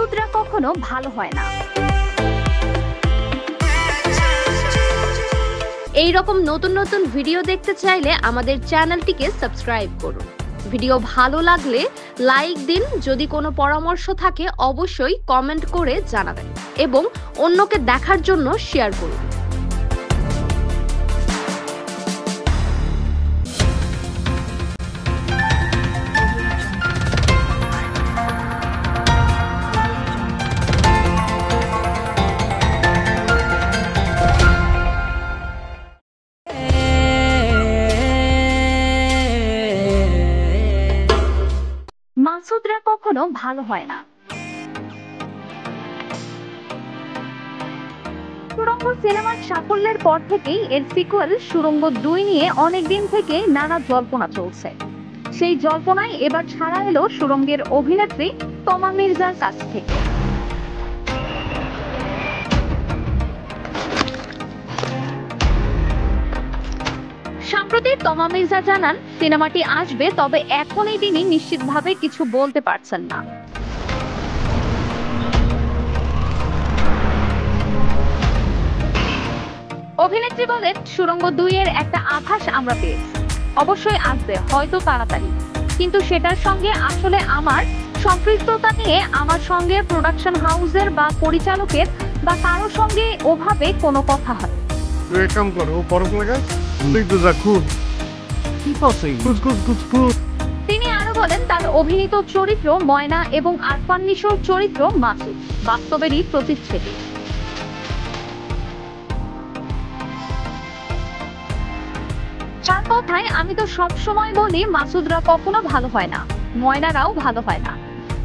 মাসুদরা কখনো ভালো হয় না। এই রকম নতুন নতুন ভিডিও দেখতে চাইলে আমাদের চ্যানেলটিকে সাবস্ক্রাইব করুন। ভিডিও ভালো লাগলে লাইক দিন, যদি কোনো পরামর্শ থাকে অবশ্যই কমেন্ট করে জানাবেন এবং অন্যকে দেখার জন্য শেয়ার করুন। মাসুদরা কখনো ভালো হয় না। সুড়ঙ্গ সিনেমার সাফল্যের পর থেকেই এর সিকুয়েল সুড়ঙ্গ 2 নিয়ে অনেকদিন থেকে নানা জল্পনা চলছে। সেই জল্পনায় এবার ছাড়া এলো সুড়ঙ্গের অভিনেত্রী তমা মির্জার কাছ থেকে। সম্প্রতি তমা মির্জা জানান সিনেমাটি আসবে, তবে এখনই তিনি নিশ্চিতভাবে কিছু বলতে পারছেন না। অভিনেত্রী বলেন, সুড়ঙ্গ 2 এর একটা আভাস আমরা পেয়েছি, অবশ্যই আসবে, হয়তো তাড়াতাড়ি, কিন্তু সেটার সঙ্গে আসলে আমার সম্পৃক্ততা নিয়ে আমার সঙ্গে প্রোডাকশন হাউসের বা পরিচালকের বা কারো সঙ্গে ওভাবে কোনো কথা হয়। তিনি আরো বলেন, তার অভিনীত চরিত্র ময়না এবং আরফান নিশোর চরিত্র মাসুদ বাস্তবেরই প্রতিচ্ছবি। তার কথায়, আমি তো সবসময় বলি মাসুদরা কখনো ভালো হয় না, ময়নারাও ভালো হয় না।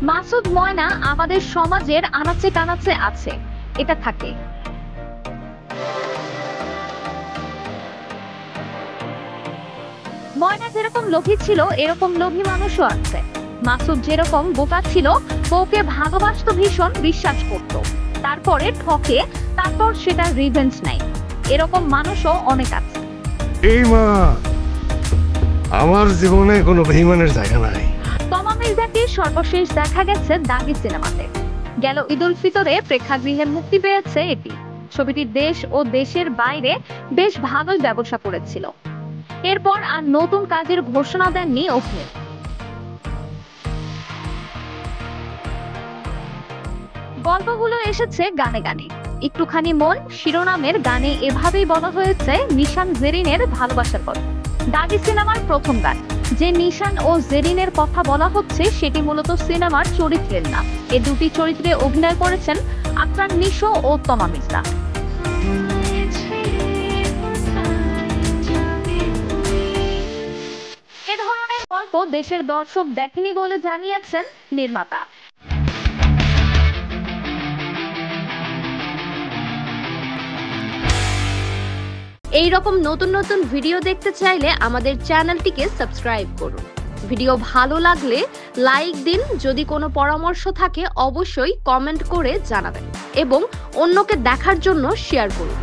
মাসুদ ময়না আমাদের সমাজের আনাচে কানাচে আছে, এটা থাকে। ময়না যেরকম লোভী ছিল, এরকম লোভী মানুষও আছে। মাসুদ যেরকম বোকা ছিল, বউকে ভালোবাসতো ভীষণ, বিশ্বাস করত, তারপরে ঠকে, তারপর সেটা রিভেঞ্জ নাই, এরকম মানুষও অনেক আছে। এই মা, আমার জীবনে কোনো বেঈমানের জায়গা নাই। তমা মির্জাকে সর্বশেষ দেখা গেছে দাগি সিনেমাতে। গেল ঈদ উল ফিতরে প্রেক্ষাগৃহে মুক্তি পেয়েছে এটি। ছবিটি দেশ ও দেশের বাইরে বেশ ভালোই ব্যবসা করেছিল। এরপর আর নতুন কাজের ঘোষণা দেননি অভিনেত্রী। গল্পগুলো এসেছে গানে গানে। একটুখানি মন শিরোনামের গানে এভাবেই বলা হয়েছে নিশান জেরিনের ভালোবাসার গল্প। দাগি সিনেমার প্রথম গান। যে নিশান ও জেরিনের কথা বলা হচ্ছে সেটি মূলত সিনেমার চরিত্রের নাম। এই দুটি চরিত্রে অভিনয় করেছেন আরফান নিশো ও তমা মির্জা। এ ধরনের গল্প দেশের দর্শক দেখেনি বলে জানিয়েছেন নির্মাতা। এই রকম নতুন নতুন ভিডিও দেখতে চাইলে আমাদের চ্যানেলটিকে সাবস্ক্রাইব করুন। ভিডিও ভালো লাগলে লাইক দিন, যদি কোনো পরামর্শ থাকে অবশ্যই কমেন্ট করে জানাবেন এবং অন্যকে দেখার জন্য শেয়ার করুন।